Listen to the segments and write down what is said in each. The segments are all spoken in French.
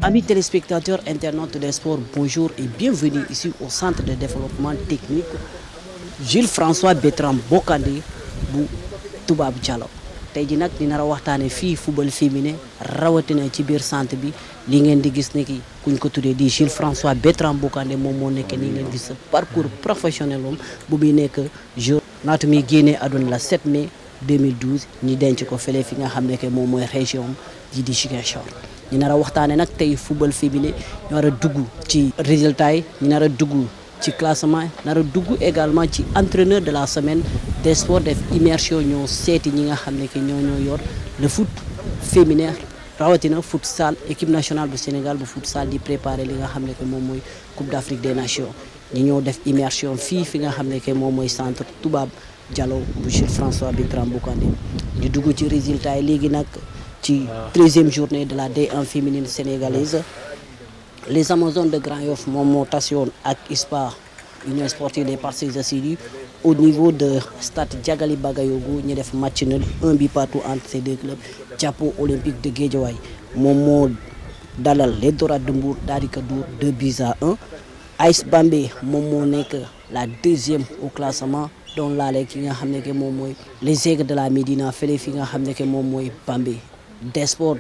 Amis téléspectateurs, internautes des sports, bonjour et bienvenue ici au centre de développement technique Jules François Bertrand Bocandé bu Toubab Diallo. tey ji nag dina waxtaane fii football féminin rawatina ci biir centre bi li ngeen di gis ne ki kuñ ko tuddee di Jules François Bertrand Bocandé moom moo nekk nii ngeen gis parcours professionnel moom bu muy nekk jour naatu mi génnee àdduna la 7 mai 2012 ñi denc ko fële fi nga xam ne que moom mooy région ji di Ziguinchor. ñu nar a waxtaane nag tey football féminin ñu nar a dugg ci résultats yi ñu nar a dugg ci classement nar a dugg également ci entraîneur de la semaine des sports def immersion ñoo seeti ñi nga xam ne que ñoo yor le foot féminin rawatina futsal équipe nationale bu Sénégal bu futsal di préparer li nga xam ne que moom mooy Coupe d'Afrique des Nations ñi ñëw def immersion fii fi nga xam ne que moom mooy centre Toubab Diallo bu Jules François Bertrand Bocandé ñu dugg ci résultats yi léegi nag ci 13e journée de la D1 féminine sénégalaise les Amazones de Grand Yoff moom moo tas yoon ak ISPA Union Sportive des Parcelles Assainies au niveau de stade Diagali Bagayoko ñu def match nul 1 but partout entre ces deux clubs. Jàppo Olympique de Guédiawaye moom moo dalal les Dorades de Mbour daal di ko dóor 2 buts à 1. AS Bambey moom moo nekk la deuxième au classement doon laale ki nga xam ne que moom mooy les Aigles de la Médina fële fi nga xam ne que moom mooy Bambey. Des sports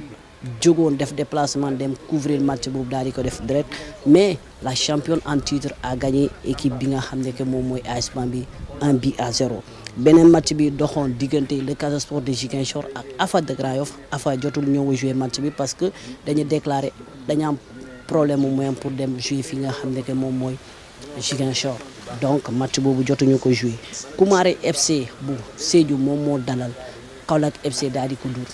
jógoon def déplacement dem couvrir match boobu daal di ko def direct mais la championne en titre a gagné équipe bi nga xam ne que moom mooy AS Bambey 1 but à 0. beneen match bi doxoon diggante le Casa Sport de Ziguinchor ak AFA de Grand Yoff AFA jotul ñëw jouer match bi parce que dañu déclaré dañu am problème mu moyen pour dem jouer fi nga xam ne que moom mooy Ziguinchor donc match boobu jotuñu ko jouer. Koumaré FC bu Sédhiou moom moo dalal Kaolack FC daal di ko dóor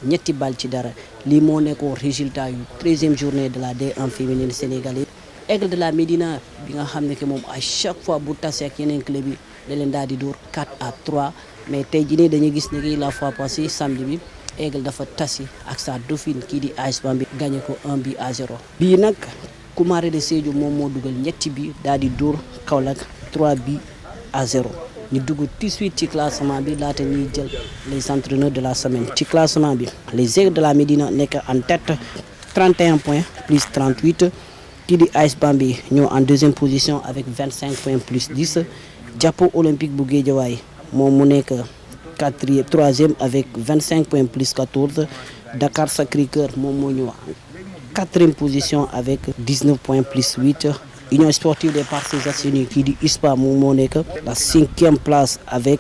ñetti bal ci dara lii moo nekkoon résultat yu 13e journée de la D1 féminine sénégalaise. Aigle de la Médina bi nga xam ne que moom à chaque fois bu tase ak yeneen club yi da leen daal di dóor 4 à 3 mais tey jii nii dañuy gis ne que la fois passée samedi bi Aigle dafa tasi ak sa dauphine kii di AS Bambey gagné ko 1 but à 0. bii nag Koumaré de Sédhiou moom moo dugal ñetti bi daal di dóor Kaolack 3 buts à 0. ñu dugg tout de suite ci classement bi laata ñuy jël les entraîneurs de la semaine ci classement bi les Aigles de la Médina nekk en tête 31 points plus 38 kii di AS Bambey ñoo en deuxième position avec 25 points plus 10 Jàppo Olympique bu Guédiawaye moom mu nekk troisième avec 25 points plus 14 Dakar Sacré-Cœur moom moo ñëw en 4e position avec 19 points plus 8 Union Sportive des Parcelles Assainies kii di ISPA moom moo nekk la 5e place avec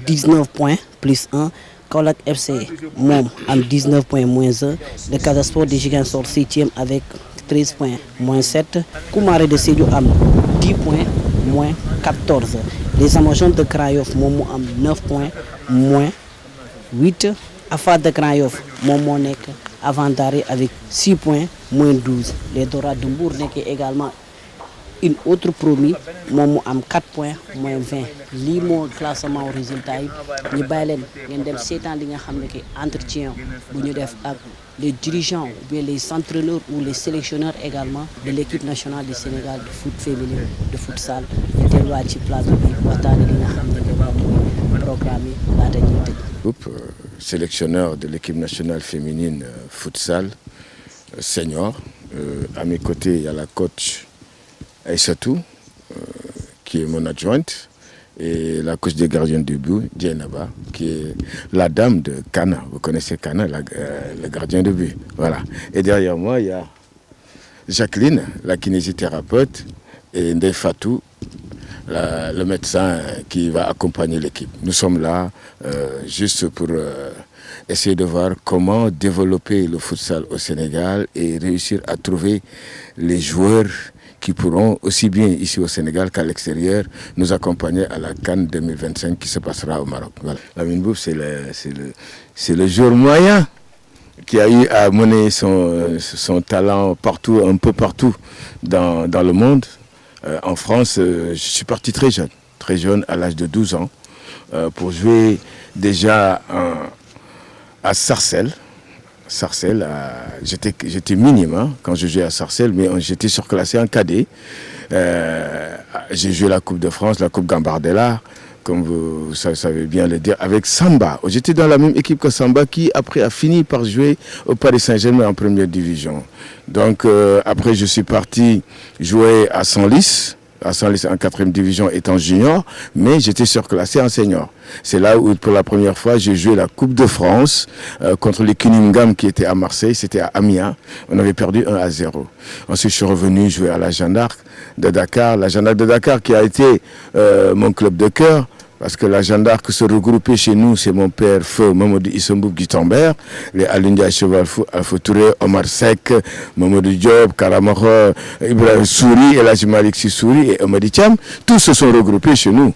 19 points plus 1 Kaolack FC moom am 19 points moins 1 le Casa Sport de Ziguinchor 7e avec 13 points moins 7 Koumaré de Sédhiou am 10 points moins 14 les Amazones de Grand Yoff moom moo am 9 points moins 8 AFA de Grand Yoff moom moo nekk avant-dernier avec 6 points moins 12 les Dorades de Mbour nekk également une autre promis moom mu am 4 points moins 20 lii moo classement au résultat yi ñu bàyyi leen ngeen dem seetaan li nga xam ne que entretien bu ñu def ak les dirigeants ou bien les entraîneurs ou les sélectionneurs également de l'équipe nationale du Sénégal de foot féminin de futsal ñu delluwaat ci plateau bi waxtaane li nga xam ne que moom mooy programme yi laata ñuy tëj. Sélectionneur de l'équipe nationale féminine futsal senior à mes côtés il y a la coach Aïssatou, qui est mon adjointe, et la coach des gardiens de but, Djenaba, qui est la dame de Kana. Vous connaissez Kana, le gardien de but. Voilà. Et derrière moi, il y a Jacqueline, la kinésithérapeute, et Ndeye Fatou, le médecin qui va accompagner l'équipe. Nous sommes là juste pour essayer de voir comment développer le futsal au Sénégal et réussir à trouver les joueurs qui pourront, aussi bien ici au Sénégal qu'à l'extérieur, nous accompagner à la CAN 2025 qui se passera au Maroc. Voilà. Lamine Boub, c'est le joueur moyen qui a eu à mener son talent partout, un peu partout dans le monde. En France, je suis parti très jeune, à l'âge de 12 ans, pour jouer déjà à Sarcelles. J'étais minime hein, quand je jouais à Sarcelles, mais j'étais surclassé en cadet. J'ai joué la Coupe de France, la Coupe Gambardella, comme vous savez bien le dire, avec Samba. J'étais dans la même équipe que Samba qui après a fini par jouer au Paris Saint-Germain en première division. Donc après je suis parti jouer à Senlis en 4e division étant junior, mais j'étais surclassé en senior. C'est là où pour la première fois j'ai joué la Coupe de France contre les Cunningham qui étaient à Marseille, c'était à Amiens. On avait perdu 1-0. Ensuite je suis revenu jouer à la Jeanne d'Arc de Dakar. La Jeanne d'Arc de Dakar qui a été mon club de cœur. Parce que la Jeanne d'Arc se regroupait chez nous, c'est mon père, feu Mamadou Issombou Guitambert, les Alundia Cheval Alpha Touré, Omar Sek, Mamadou Diop, Karamaro, Ibrahim Souri, Elhadji Malick Sy Souri et Amady Thiam, tous se sont regroupés chez nous.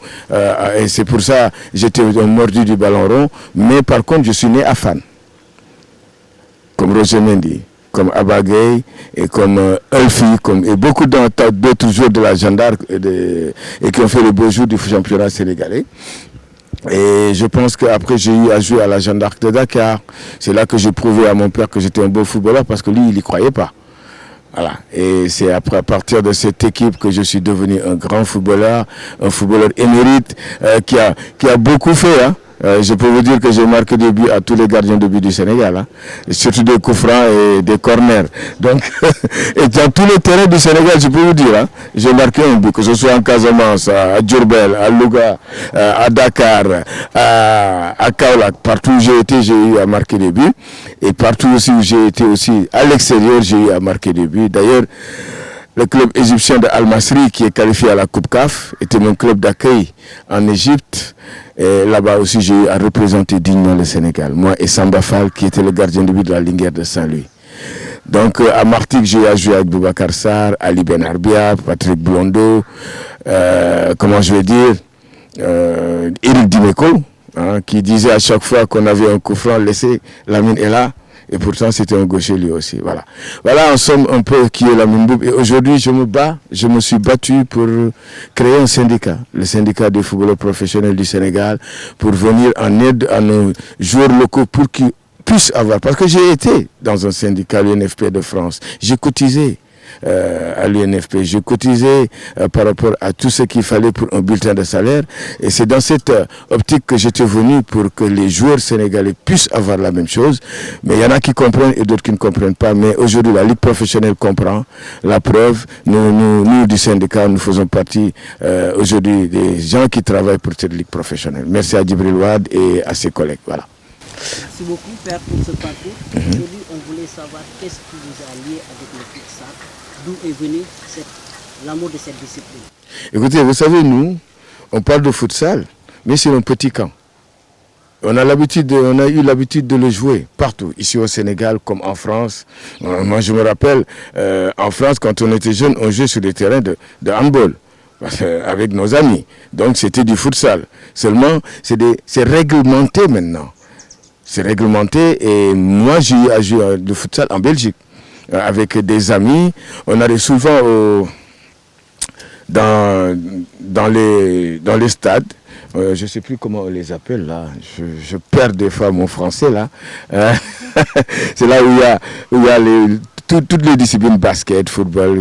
Et c'est pour ça j'étais un mordu du ballon rond, mais par contre je suis né à Fan, comme Roger Mendy, comme Abagay et comme Elfi, et beaucoup d'autres joueurs de la Jeanne d'Arc et qui ont fait le beau jour du championnat sénégalais. Et je pense qu'après j'ai eu à jouer à la Jeanne d'Arc de Dakar. C'est là que j'ai prouvé à mon père que j'étais un beau footballeur parce que lui, il n'y croyait pas. Voilà. Et c'est après, à partir de cette équipe que je suis devenu un grand footballeur, un footballeur émérite qui a beaucoup fait, hein. Je peux vous dire que j'ai marqué des buts à tous les gardiens de but du Sénégal, hein, surtout des coups francs et des corners. Donc, et dans tous les terrains du Sénégal, je peux vous dire, hein, j'ai marqué un but, que ce soit en Casamance, à Diourbel, à Louga, à Dakar, à Kaolack, partout où j'ai été, j'ai eu à marquer des buts. Et partout aussi où j'ai été aussi, à l'extérieur, j'ai eu à marquer des buts. D'ailleurs, le club égyptien de Al-Masri, qui est qualifié à la Coupe CAF, était mon club d'accueil en Égypte. Et là-bas aussi, j'ai eu à représenter dignement le Sénégal. Moi et Samba Fall, qui était le gardien de but de la Linguère de Saint-Louis. Donc, à Martigues, j'ai eu à jouer avec Boubacar Sarr, Ali Ben Arbia, Patrick Blondeau, Éric Dimeco, hein, qui disait à chaque fois qu'on avait un coup franc, laissez Lamine est là. Et pourtant, c'était un gaucher lui aussi. Voilà. Voilà en somme un peu qui est Lamine Boub. Et aujourd'hui, je me suis battu pour créer un syndicat, le syndicat des footballeurs professionnels du Sénégal, pour venir en aide à nos joueurs locaux pour qu'ils puissent avoir. Parce que j'ai été dans un syndicat, l'UNFP de France. J'ai cotisé à l'UNFP. J'ai cotisé par rapport à tout ce qu'il fallait pour un bulletin de salaire. Et c'est dans cette optique que j'étais venu pour que les joueurs sénégalais puissent avoir la même chose. Mais il y en a qui comprennent et d'autres qui ne comprennent pas. Mais aujourd'hui, la Ligue professionnelle comprend. La preuve, nous du syndicat, nous faisons partie aujourd'hui des gens qui travaillent pour cette Ligue professionnelle. Merci à Djibril Wade et à ses collègues. Voilà. Merci beaucoup, Père, pour ce parcours. Aujourd'hui, on voulait savoir qu'est-ce qui vous a lié avec le futsal, d'où est venu l'amour de cette discipline. Écoutez, vous savez, nous, on parle de futsal, mais c'est un petit camp. On a eu l'habitude de le jouer partout, ici au Sénégal comme en France. Moi, je me rappelle, en France, quand on était jeune, on jouait sur des terrains de handball avec nos amis. Donc, c'était du futsal. Seulement, c'est réglementé maintenant. C'est réglementé et moi j'ai eu à jouer de futsal en Belgique avec des amis. On allait souvent dans les stades. Je ne sais plus comment on les appelle là. Je perds des fois mon français là. C'est là où il y a toutes les disciplines basket, football,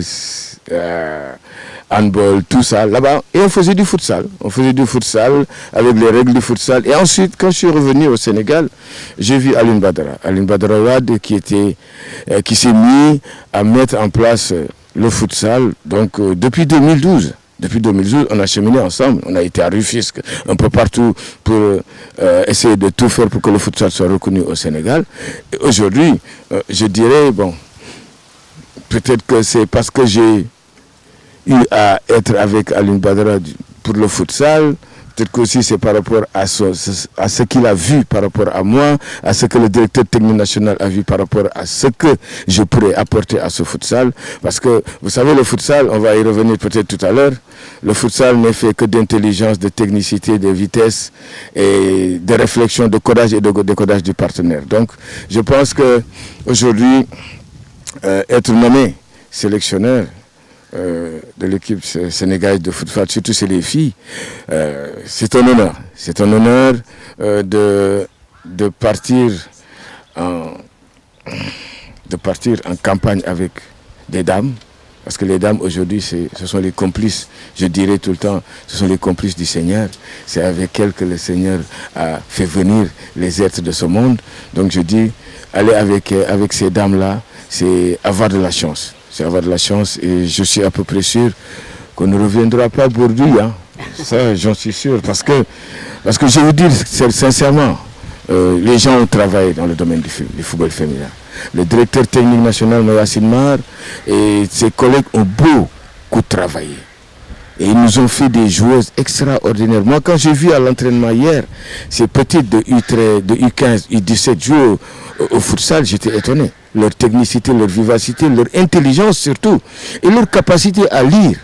handball, tout ça là-bas. Et on faisait du futsal. On faisait du futsal avec les règles du futsal. Et ensuite, quand je suis revenu au Sénégal, j'ai vu Alioune Badara Wade qui s'est mis à mettre en place le futsal. Donc depuis 2012. Depuis 2012, on a cheminé ensemble. On a été à Rufisque, un peu partout pour essayer de tout faire pour que le futsal soit reconnu au Sénégal. Et aujourd'hui, je dirais, bon, peut-être que c'est parce que j'ai eu à être avec Alioune Badara pour le futsal. Peut-être que aussi c'est par rapport à ce qu'il a vu par rapport à moi, à ce que le directeur technique national a vu par rapport à ce que je pourrais apporter à ce futsal. Parce que, vous savez, le futsal, on va y revenir peut-être tout à l'heure, le futsal n'est fait que d'intelligence, de technicité, de vitesse et de réflexion, de codage et de décodage du partenaire. Donc, je pense qu'aujourd'hui, être nommé sélectionneur de l'équipe sénégalaise de football, surtout c'est les filles, c'est un honneur. C'est un honneur de partir en campagne avec des dames, Parce que les dames aujourd'hui, ce sont les complices, je dirais tout le temps, ce sont les complices du Seigneur. C'est avec elles que le Seigneur a fait venir les êtres de ce monde. Donc je dis, aller avec ces dames-là, c'est avoir de la chance. C'est avoir de la chance et je suis à peu près sûr qu'on ne reviendra pas aujourd'hui. Hein. Ça, j'en suis sûr. Parce que je vous dis sincèrement, les gens ont travaillé dans le domaine du football féminin. Le directeur technique national, Mayacine Mar, et ses collègues ont beaucoup travaillé. Et ils nous ont fait des joueuses extraordinaires. Moi, quand j'ai vu à l'entraînement hier, ces petites de U15, U17 jouer au futsal, j'étais étonné. Leur technicité, leur vivacité, leur intelligence surtout, et leur capacité à lire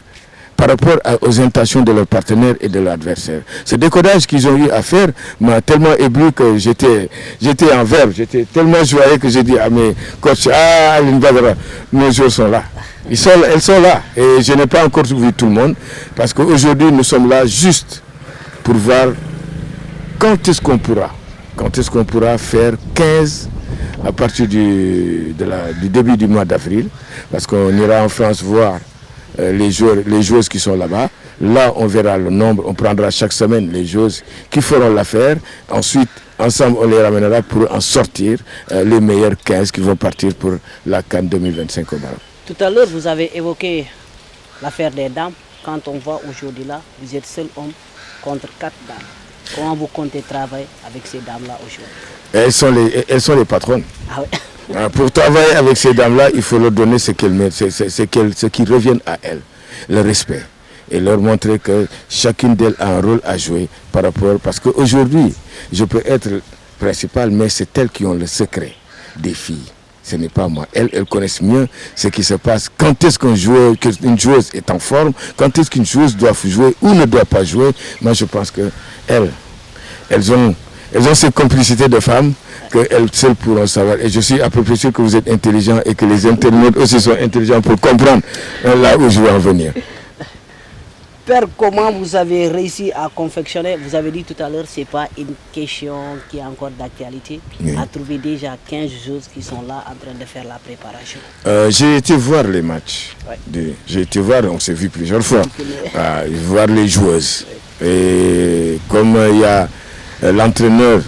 par rapport aux intentions de leurs partenaires et de l'adversaire. Ce décodage qu'ils ont eu à faire m'a tellement ébloui que j'étais en verbe, j'étais tellement joyeux que j'ai dit à mes coachs, Aline Badara, nos joueurs sont là. Elles sont là. Et je n'ai pas encore vu tout le monde, parce qu'aujourd'hui nous sommes là juste pour voir quand est-ce qu'on pourra faire 15 à partir du début du mois d'avril, parce qu'on ira en France voir les joueuses qui sont là-bas. Là, on verra le nombre, on prendra chaque semaine les joueuses qui feront l'affaire. Ensuite, ensemble, on les ramènera pour en sortir les meilleurs 15 qui vont partir pour la CAN 2025 au Maroc. Tout à l'heure, vous avez évoqué l'affaire des dames. Quand on voit aujourd'hui là, vous êtes seul homme contre 4 dames. Comment vous comptez travailler avec ces dames-là aujourd'hui? Elles sont les patronnes. Ah oui. Pour travailler avec ces dames-là, il faut leur donner ce qui revient à elles, le respect, et leur montrer que chacune d'elles a un rôle à jouer par rapport, parce qu'aujourd'hui, je peux être principal, mais c'est elles qui ont le secret des filles. Ce n'est pas moi. Elles connaissent mieux ce qui se passe. Quand est-ce qu'une joueuse est en forme, quand est-ce qu'une joueuse doit jouer ou ne doit pas jouer. Moi, je pense que elles ont cette complicité de femmes qu'elles seules pourront savoir. Et je suis à peu près sûr que vous êtes intelligents et que les internautes aussi sont intelligents pour comprendre là où je veux en venir. Père, comment vous avez réussi à confectionner, vous avez dit tout à l'heure, ce n'est pas une question qui est encore d'actualité, oui, à trouver déjà 15 joueuses qui sont là en train de faire la préparation? J'ai été voir les matchs. Ouais. J'ai été voir, on s'est vu plusieurs fois, voir les joueuses. Oui. Et comme il y a l'entraîneur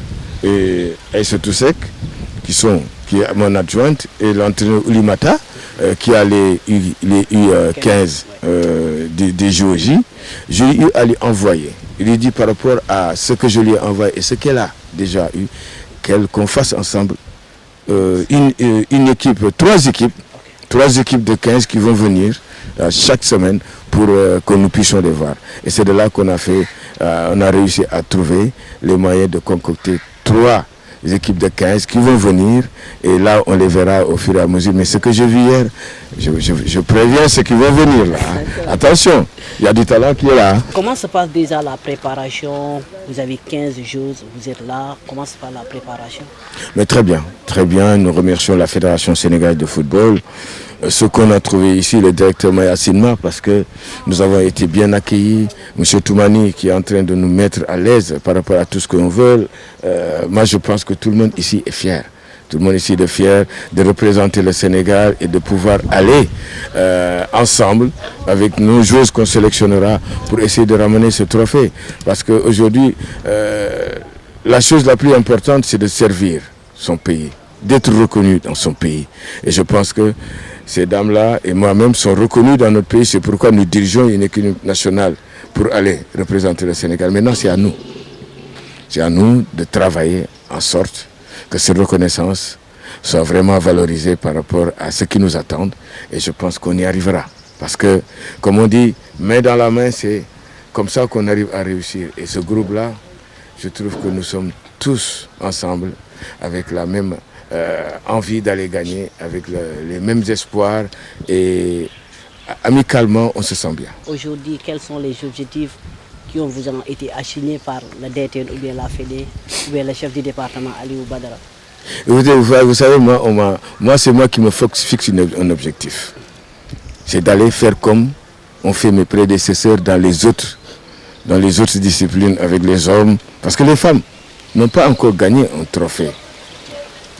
Aïssa Toussek, qui est mon adjointe, et l'entraîneur Oulimata, qui a les U15 des JOJ, je lui ai eu à lui envoyer. Il lui dit par rapport à ce que je lui ai envoyé et ce qu'elle a déjà eu, qu'on fasse ensemble une équipe, 3 équipes de 15 qui vont venir chaque semaine pour que nous puissions les voir. Et c'est de là qu'on a réussi à trouver les moyens de concocter 3 équipes de 15 qui vont venir, et là on les verra au fur et à mesure. Mais ce que j'ai vu hier, je préviens ceux qui vont venir là. Attention, il y a du talent qui est là. Comment se passe déjà la préparation? Vous avez 15 jours, vous êtes là. Comment se passe la préparation? Mais très bien, très bien. Nous remercions la Fédération sénégalaise de football. Ce qu'on a trouvé ici, le directeur Mayacine Mar, parce que nous avons été bien accueillis. M. Toumani qui est en train de nous mettre à l'aise par rapport à tout ce qu'on veut. Moi, je pense que tout le monde ici est fier. Tout le monde ici est fier de représenter le Sénégal et de pouvoir aller ensemble avec nos joueuses qu'on sélectionnera pour essayer de ramener ce trophée. Parce qu'aujourd'hui, la chose la plus importante, c'est de servir son pays, d'être reconnu dans son pays. Et je pense que ces dames-là et moi-même sont reconnus dans notre pays. C'est pourquoi nous dirigeons une équipe nationale pour aller représenter le Sénégal. Maintenant, c'est à nous. C'est à nous de travailler en sorte que cette reconnaissance soit vraiment valorisée par rapport à ce qui nous attend. Et je pense qu'on y arrivera. Parce que, comme on dit, main dans la main, c'est comme ça qu'on arrive à réussir. Et ce groupe-là, je trouve que nous sommes tous ensemble avec la même envie d'aller gagner, avec les mêmes espoirs, et amicalement on se sent bien. Aujourd'hui, quels sont les objectifs qui vous ont été assignés par le DTN ou bien la Fédé ou bien le chef du département Aliou Badara? Vous savez, moi c'est moi qui me fixe un objectif. C'est d'aller faire comme ont fait mes prédécesseurs dans les autres disciplines avec les hommes, parce que les femmes n'ont pas encore gagné un trophée.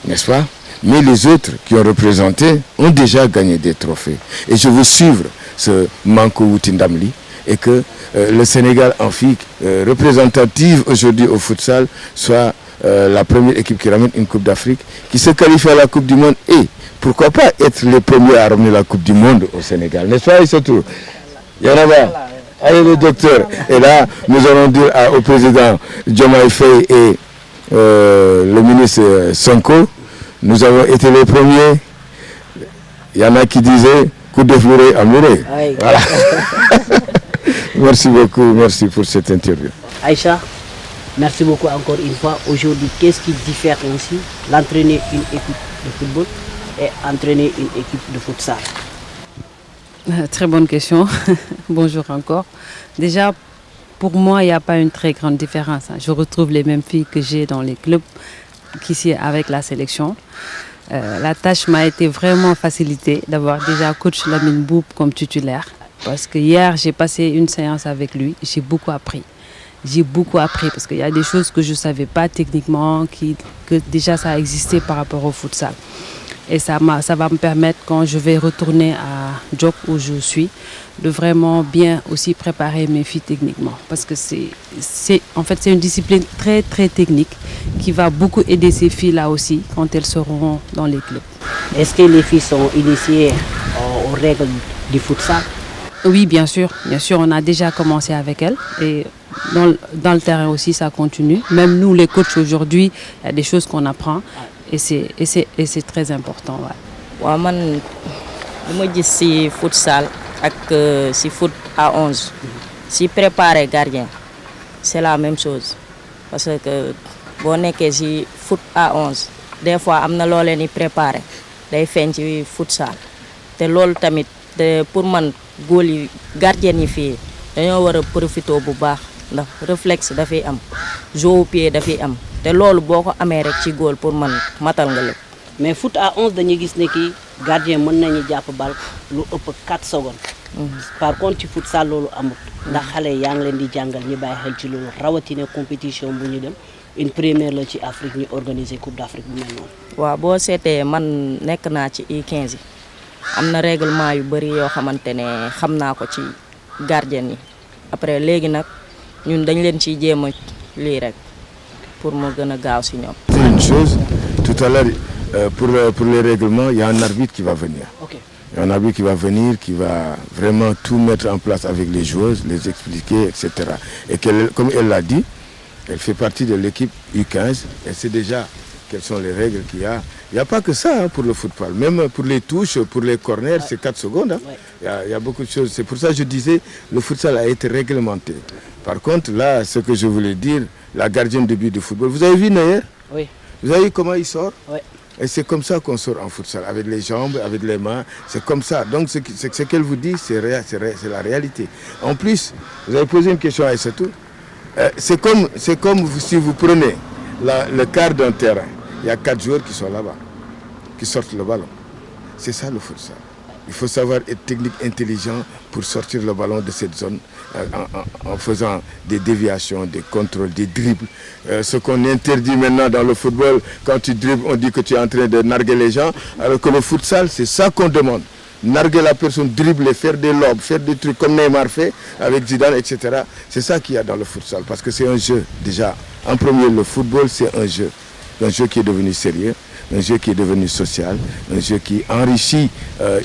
N'est-ce pas? Mais les autres qui ont représenté ont déjà gagné des trophées. Et je veux suivre ce Manko Wutindamli et que le Sénégal en fille représentative aujourd'hui au futsal soit la première équipe qui ramène une Coupe d'Afrique, qui se qualifie à la Coupe du Monde et pourquoi pas être les premiers à ramener la Coupe du Monde au Sénégal. N'est-ce pas, Issatou? Yanaba, allez le docteur. Et là, nous allons dire au président Diomaye Faye et le ministre Sonko, nous avons été les premiers. Il y en a qui disaient coup de fleuret amoureux. Voilà. Merci beaucoup, merci pour cette interview. Aïcha, merci beaucoup encore une fois. Aujourd'hui, qu'est-ce qui diffère ainsi l'entraîner une équipe de football et entraîner une équipe de futsal? Très bonne question. Bonjour encore. Déjà, pour moi, il n'y a pas une très grande différence. Je retrouve les mêmes filles que j'ai dans les clubs qu'ici avec la sélection. La tâche m'a été vraiment facilitée d'avoir déjà coach Lamine Boub comme titulaire. Parce que hier, j'ai passé une séance avec lui. J'ai beaucoup appris. J'ai beaucoup appris parce qu'il y a des choses que je ne savais pas techniquement, que déjà ça existait par rapport au futsal. Et ça va me permettre, quand je vais retourner à Diop où je suis, de vraiment bien aussi préparer mes filles techniquement. Parce que c'est une discipline très très technique qui va beaucoup aider ces filles-là aussi quand elles seront dans les clubs. Est-ce que les filles sont initiées aux règles du futsal? Oui, bien sûr, on a déjà commencé avec elles et dans le terrain aussi ça continue. Même nous les coachs aujourd'hui, il y a des choses qu'on apprend. Et c'est très important. Ouais, man, je dis si futsal et si foot à 11, si préparer gardien, c'est la même chose. Parce que si on est si foot à 11, des fois, on a préparé, day feeñ ci futsal. Te loolu tamit pour man góol yi gardien yi fii dañoo war a profité bu baax ndax réflexe dafay am, jeu au pied dafay am. te loolu boo ko amee rek ci góol pour man matal nga lépp. mais foot à 11 dañuy gis ne kii gardien mën nañu jàpp bal lu ëpp 4 secondes. par contre ci futsal loolu amut. ndax xale yaa ngi leen di jàngal ñu bàyyi xel ci loolu rawatina compétition bu ñu dem une première la ci Afrique ñu organiser Coupe d'Afrique bu mel noonu. waaw boo seetee man nekk naa ci U15 yi am na règlement yu bëri yoo xamante ne xam naa ko ci gardien yi après léegi nag ñun dañ leen ciy jéem a lii rek. Pour me gagner aussi. Une chose, tout à l'heure, pour les règlements, il y a un arbitre qui va venir. Okay. Il y a un arbitre qui va venir, qui va vraiment tout mettre en place avec les joueuses, les expliquer, etc. Et comme elle l'a dit, elle fait partie de l'équipe U15. Elle sait déjà quelles sont les règles qu'il y a. Il n'y a pas que ça pour le football. Même pour les touches, pour les corners, c'est 4 secondes. Hein. Il y a beaucoup de choses. C'est pour ça que je disais, le futsal a été réglementé. Par contre, là, ce que je voulais dire, la gardienne de but de football. Vous avez vu Nayer? Oui. Vous avez vu comment il sort? Oui. Et c'est comme ça qu'on sort en futsal, avec les jambes, avec les mains. C'est comme ça. Donc ce qu'elle vous dit, c'est la réalité. En plus, vous avez posé une question à Issatou. C'est comme si vous prenez le quart d'un terrain. Il y a 4 joueurs qui sont là-bas, qui sortent le ballon. C'est ça le futsal. Il faut savoir être technique, intelligent pour sortir le ballon de cette zone en faisant des déviations, des contrôles, des dribbles. Ce qu'on interdit maintenant dans le football, quand tu dribbles, on dit que tu es en train de narguer les gens, alors que le futsal, c'est ça qu'on demande. Narguer la personne, dribbler, faire des lobes, faire des trucs comme Neymar fait avec Zidane, etc. C'est ça qu'il y a dans le futsal, parce que c'est un jeu déjà. En premier, le football, c'est un jeu qui est devenu sérieux. Un jeu qui est devenu social, un jeu qui enrichit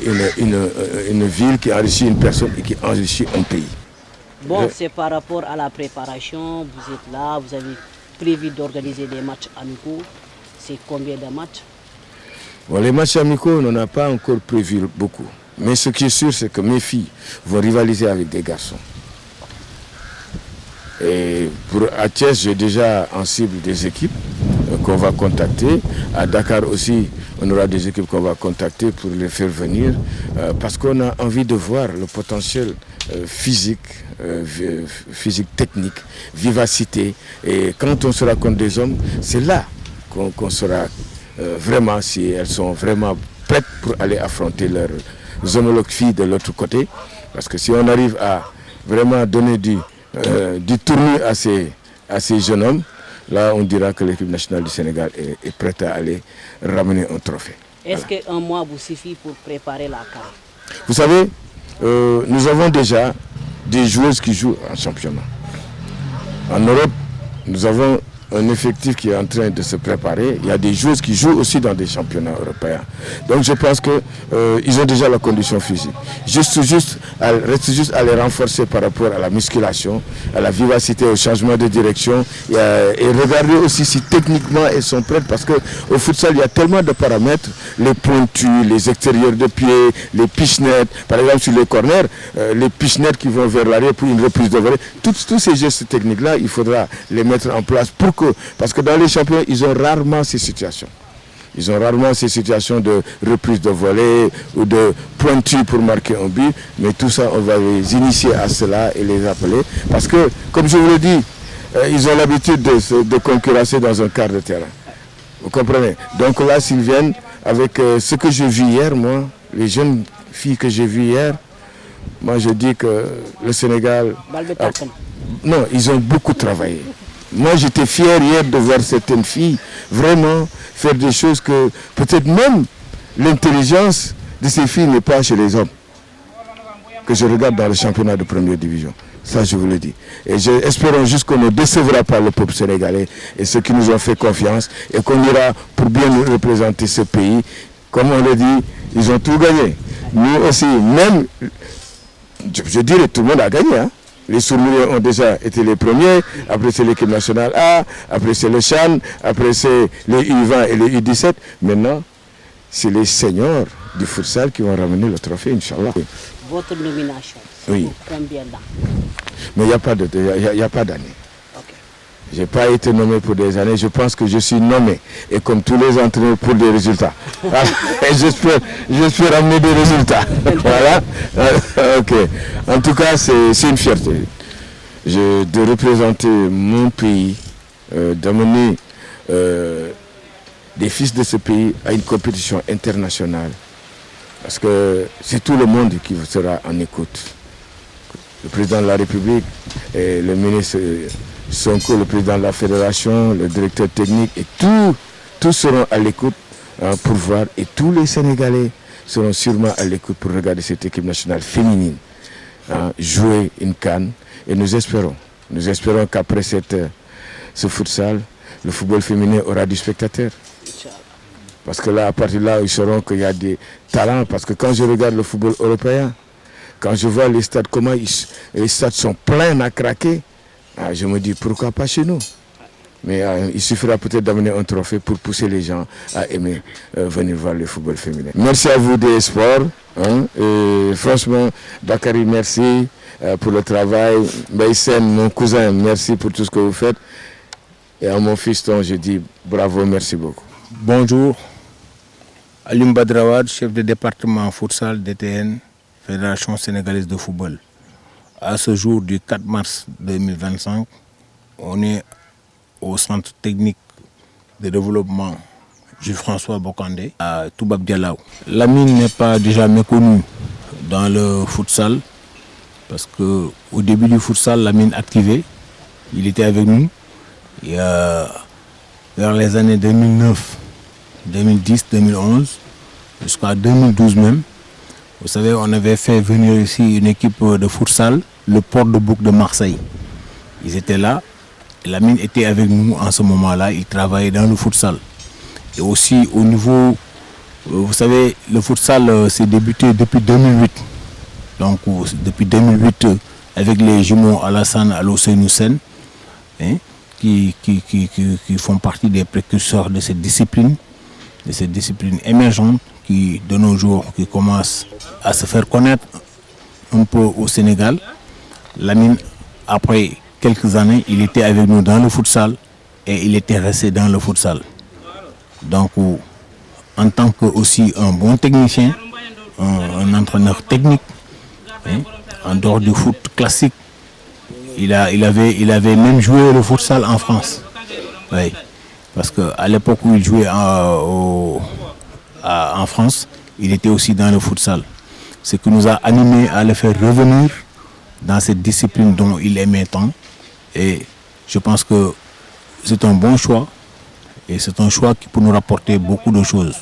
une ville, qui enrichit une personne et qui enrichit un pays. Bon, c'est par rapport à la préparation, vous êtes là, vous avez prévu d'organiser des matchs amicaux. C'est combien de matchs? Bon, les matchs amicaux, on n'en a pas encore prévu beaucoup. Mais ce qui est sûr, c'est que mes filles vont rivaliser avec des garçons. Et à Thiès, j'ai déjà en cible des équipes qu'on va contacter. À Dakar aussi, on aura des équipes qu'on va contacter pour les faire venir parce qu'on a envie de voir le potentiel physique, technique, vivacité. Et quand on sera contre des hommes, c'est là qu'on saura vraiment si elles sont vraiment prêtes pour aller affronter leurs homologues filles de l'autre côté. Parce que si on arrive à vraiment donner du tournis à ces jeunes hommes, là on dira que l'équipe nationale du Sénégal est prête à aller ramener un trophée. Est-ce qu'un mois vous suffit pour préparer la CAN? Vous savez, nous avons déjà des joueuses qui jouent en championnat. En Europe, nous avons un effectif qui est en train de se préparer. Il y a des joueuses qui jouent aussi dans des championnats européens. Donc je pense qu'ils ont déjà la condition physique. Reste juste à les renforcer par rapport à la musculation, à la vivacité, au changement de direction et regarder aussi si techniquement elles sont prêtes, parce qu'au futsal il y a tellement de paramètres, les pointus, les extérieurs de pied, les pichenettes, par exemple sur les corners, les pichenettes qui vont vers l'arrière pour une reprise de volée. Tous ces gestes techniques-là, il faudra les mettre en place parce que dans les championnats, ils ont rarement ces situations. Ils ont rarement ces situations de reprise de volée ou de pointu pour marquer un but. Mais tout ça, on va les initier à cela et les appeler. Parce que, comme je vous le dis, ils ont l'habitude de concurrencer dans un quart de terrain. Vous comprenez? Donc là, s'ils viennent avec ce que j'ai vu hier, moi, les jeunes filles que j'ai vues hier, moi je dis que le Sénégal... non, ils ont beaucoup travaillé. Moi, j'étais fier hier de voir certaines filles vraiment faire des choses que peut-être même l'intelligence de ces filles n'est pas chez les hommes. Que je regarde dans le championnat de première division. Ça, je vous le dis. Et espérons juste qu'on ne décevra pas le peuple sénégalais et ceux qui nous ont fait confiance et qu'on ira pour bien nous représenter ce pays. Comme on le dit, ils ont tout gagné. Nous aussi, même, je dirais, tout le monde a gagné, hein. Les Sourmiliens ont déjà été les premiers, après c'est l'équipe nationale A, après c'est le CHAN, après c'est les U20 et les U17. Maintenant, c'est les seniors du futsal qui vont ramener le trophée, Inch'Allah. Votre nomination, oui. Combien d'années? Mais il n'y a pas d'année. Okay. Je n'ai pas été nommé pour des années, je pense que je suis nommé, et comme tous les entraîneurs, pour des résultats. Et j'espère amener des résultats. Voilà. Ok. En tout cas, c'est une fierté de représenter mon pays, d'amener des fils de ce pays à une compétition internationale. Parce que c'est tout le monde qui sera en écoute. Le président de la République et le ministre Sonko, le président de la fédération, le directeur technique, et tous seront à l'écoute pour voir, et tous les Sénégalais seront sûrement à l'écoute pour regarder cette équipe nationale féminine jouer une CAN. Et nous espérons qu'après ce futsal, le football féminin aura du spectateur. Parce que là, à partir de là, ils sauront qu'il y a des talents. Parce que quand je regarde le football européen, quand je vois les stades, comment les stades sont pleins à craquer, je me dis pourquoi pas chez nous. Mais il suffira peut-être d'amener un trophée pour pousser les gens à aimer venir voir le football féminin. Merci à vous des sports. Et franchement, Bakary, merci pour le travail. Baïsen, mon cousin, merci pour tout ce que vous faites. Et à mon fiston, je dis bravo, merci beaucoup. Bonjour, Alim Badrawad, chef de département futsal DTN, Fédération sénégalaise de football. À ce jour du 4 mars 2025, on est au centre technique de développement Jules-François Bocandé à Toubab Dialaw. Lamine n'est pas déjà méconnu dans le futsal parce qu'au début du futsal, Lamine activé, il était avec nous. Et, vers les années 2009, 2010, 2011, jusqu'à 2012 même, vous savez, on avait fait venir ici une équipe de futsal, le Port de Bouc de Marseille. Ils étaient là, et Lamine était avec nous en ce moment-là, il travaillait dans le futsal. Et aussi au niveau, vous savez, le futsal s'est débuté depuis 2008. Donc depuis 2008, avec les jumeaux Alassane et Ousseynou Sène, qui font partie des précurseurs de cette discipline émergente qui, de nos jours, qui commence à se faire connaître un peu au Sénégal. Lamine, après quelques années, il était avec nous dans le futsal et il était resté dans le futsal. Donc, en tant que aussi un bon technicien, un entraîneur technique, en dehors du foot classique, il avait même joué le futsal en France. Oui. Parce qu'à l'époque où il jouait en France, il était aussi dans le futsal. Ce qui nous a animés à le faire revenir dans cette discipline dont il aimait tant. Et je pense que c'est un bon choix et c'est un choix qui peut nous rapporter beaucoup de choses.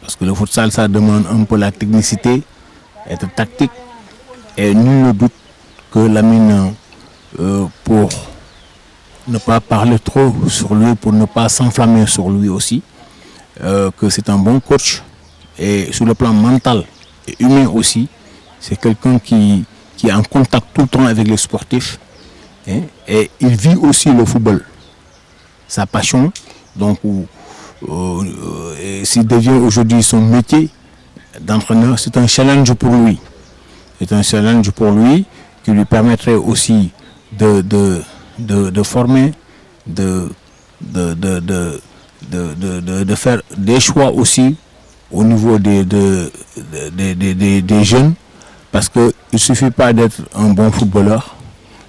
Parce que le futsal, ça demande un peu la technicité, être tactique. Et nul ne doute que Lamine, pour ne pas parler trop sur lui, pour ne pas s'enflammer sur lui aussi, que c'est un bon coach. Et sur le plan mental et humain aussi, c'est quelqu'un qui est en contact tout le temps avec les sportifs. Hein, et il vit aussi le football. Sa passion, donc s'il devient aujourd'hui son métier d'entraîneur, c'est un challenge pour lui. C'est un challenge pour lui qui lui permettrait aussi de former, de faire des choix aussi au niveau des jeunes, parce qu'il ne suffit pas d'être un bon footballeur,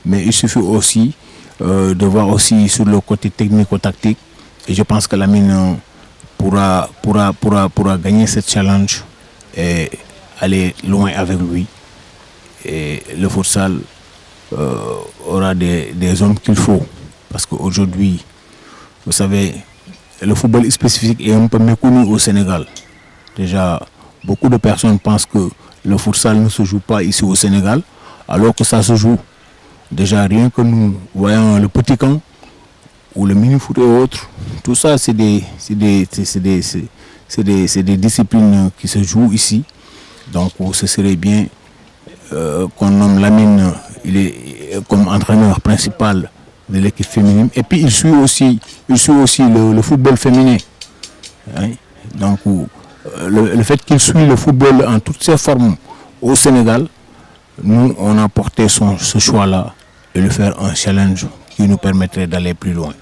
mais il suffit aussi de voir aussi sur le côté technico-tactique. Et je pense que Lamine pourra gagner ce challenge et aller loin avec lui. Et le futsal aura des hommes qu'il faut. Parce qu'aujourd'hui, vous savez, le football spécifique est un peu méconnu au Sénégal. Déjà, beaucoup de personnes pensent que le futsal ne se joue pas ici au Sénégal, alors que ça se joue. Déjà, rien que nous voyons le petit camp ou le mini-foot et autres, tout ça, c'est des disciplines qui se jouent ici. Donc, ce serait bien qu'on nomme Lamine, il est comme entraîneur principal de l'équipe féminine. Et puis, il suit aussi le football féminin. Hein? Donc, le fait qu'il suit le football en toutes ses formes au Sénégal, nous, on a porté ce choix-là et le faire un challenge qui nous permettrait d'aller plus loin.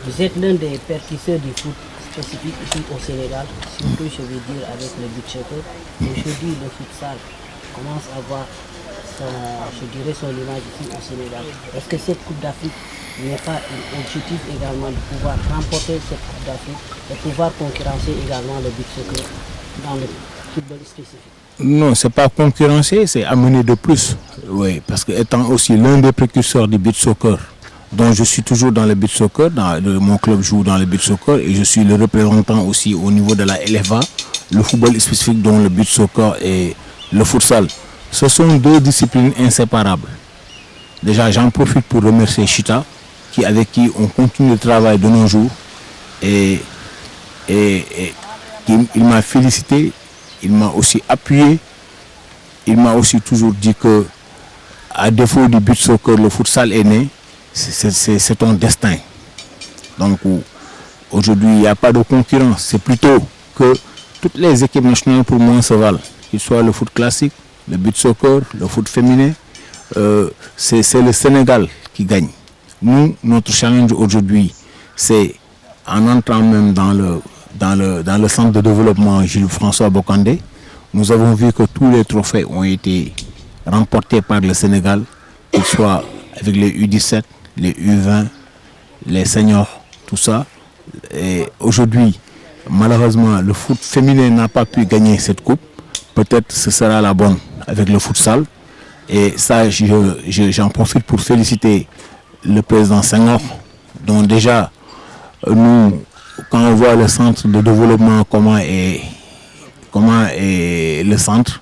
Vous êtes l'un des percuteurs du foot spécifique ici au Sénégal, surtout je veux dire avec le beach soccer. Aujourd'hui, le futsal commence à avoir son image ici au Sénégal. Est-ce que cette Coupe d'Afrique n'est pas un objectif également de pouvoir remporter cette Coupe d'Afrique et pouvoir concurrencer également le beach soccer dans le football spécifique? Non, c'est pas concurrencer, c'est amener de plus. Oui, parce que étant aussi l'un des précurseurs du beach soccer, dont je suis toujours dans le beach soccer, mon club joue dans le beach soccer et je suis le représentant aussi au niveau de la LFA, le football spécifique dont le beach soccer et le futsal. Ce sont deux disciplines inséparables. Déjà, j'en profite pour remercier Chita, avec qui on continue le travail de nos jours et il m'a félicité. Il m'a aussi appuyé. Il m'a aussi toujours dit que, à défaut du beach soccer, le futsal est né. C'est ton destin. Donc, aujourd'hui, il n'y a pas de concurrence. C'est plutôt que toutes les équipes nationales, pour moi, se valent. Qu'il soit le foot classique, le beach soccer, le foot féminin. C'est le Sénégal qui gagne. Nous, notre challenge aujourd'hui, c'est en entrant même dans le centre de développement Jules-François Bocandé, nous avons vu que tous les trophées ont été remportés par le Sénégal, qu'ils soient avec les U17, les U20, les seniors, tout ça. Et aujourd'hui, malheureusement, le foot féminin n'a pas pu gagner cette coupe. Peut-être ce sera la bonne avec le futsal. Et ça, j'en profite pour féliciter le président Senghor, dont déjà, nous, quand on voit le centre de développement, comment est le centre,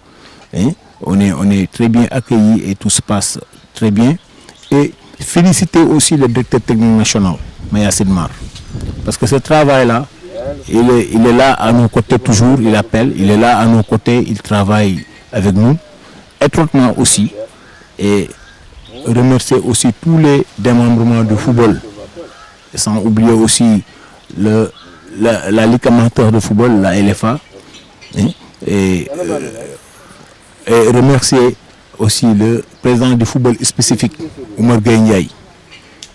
hein, on est très bien accueillis et tout se passe très bien. Et féliciter aussi le directeur technique national, Maya Sidmar. Parce que ce travail-là, il est là à nos côtés toujours, il appelle, il est là à nos côtés, il travaille avec nous, étroitement aussi. Et remercier aussi tous les démembrements du football, sans oublier aussi la Ligue amateur de football, la LFA, hein, et remercier aussi le président du football spécifique, Oumar Ndiaye.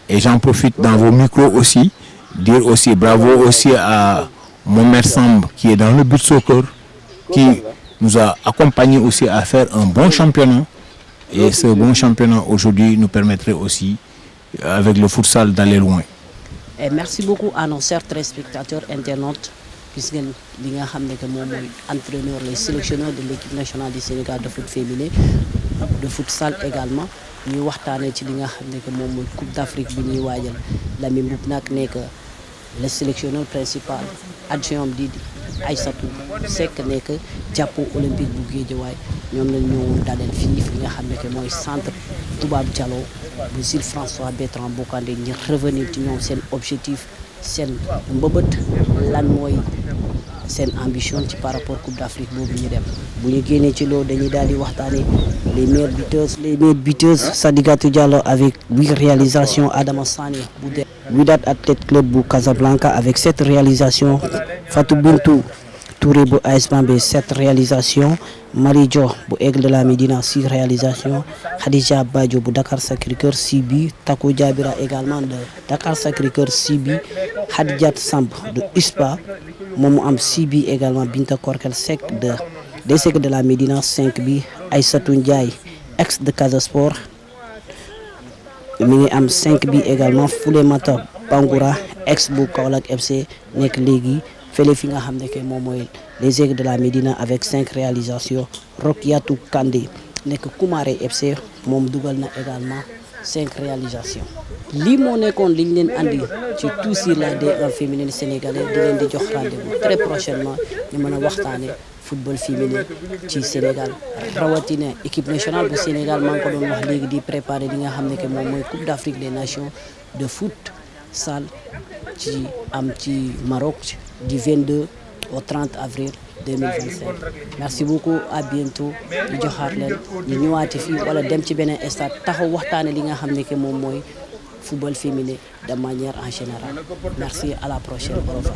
Et j'en profite dans vos micros aussi, dire aussi bravo aussi à Mohamed Samb qui est dans le beach soccer, qui nous a accompagnés aussi à faire un bon championnat. Et ce bon championnat aujourd'hui nous permettrait aussi, avec le futsal, d'aller loin. Et merci beaucoup à nos chers téléspectateurs internautes, puisque nous sommes entraîneurs, les sélectionneurs de l'équipe nationale du Sénégal de foot féminin. de futsal également ñuy waxtaanee ci li nga xam ne que moom mooy Coupe d'Afrique bi ñuy waajal Lamine Mboup nag nekk le sélectionneur principal adjoint di Aïssatou Seck nekk jàppo olympique bu Guédiawaye ñoom lañ ñëwoon dalal fii fi nga xam ne que mooy centre Toubab Diallo bu Jules François Bertrand Bocandé ñu revenir ci ñoom seen objectif seen mbëbët lan mooy seen ambition ci par rapport Coupe d'Afrique boobu ñu dem bu ñu génnee ci loolu dañuy daal di waxtaanee les meilleures buteuses Sadigatou Diallo avec 8 réalisations, Adama Sané bu Wydad Athletic Club bu Casablanca avec 7 réalisations, Fatou Bintou Touré bu AS Bambey 7 réalisations, Marie Dio bu Aigle de la Médina 6 réalisations, Khadija Badio bu Dakar Sacré-Cœur 6 buts, Tako Diabira également de Dakar Sacré-Cœur 6 buts, Hadjat Samb de USPA moom mu am 6 buts également, Binta Korkel Seck des Seck de la Médina 5 buts, Aïssatou Ndiaye ex de Casa Sport mi ngi am 5 buts également, Foulemata Bangoura ex bu Kaolack FC nekk léegi fële fi nga xam ne que moom mooy les Aigles de la Médina avec 5 réalisations, Rokiatou Kandé nekk Koumaré FC moom dugal na également 5 réalisations. lii moo nekkoon liñ leen andi ci tout sur la D1 féminine sénégalaise di leen di jox rendez-vous très prochainement ñu mën a waxtaane football féminin ci Sénégal rawatina équipe nationale bu Sénégal maa ngi ko doon wax léegi di préparer li nga xam ne que moom mooy Coupe d'Afrique des Nations de futsal ci am ci Maroc du 22 au 30 avril 2025. Merci beaucoup, à bientôt. di joxaat leen ñu ñëwaati fii wala dem ci beneen stade taxaw waxtaane li nga xam ne que moom mooy football féminin de manière en général. Merci, à la prochaine. Au revoir.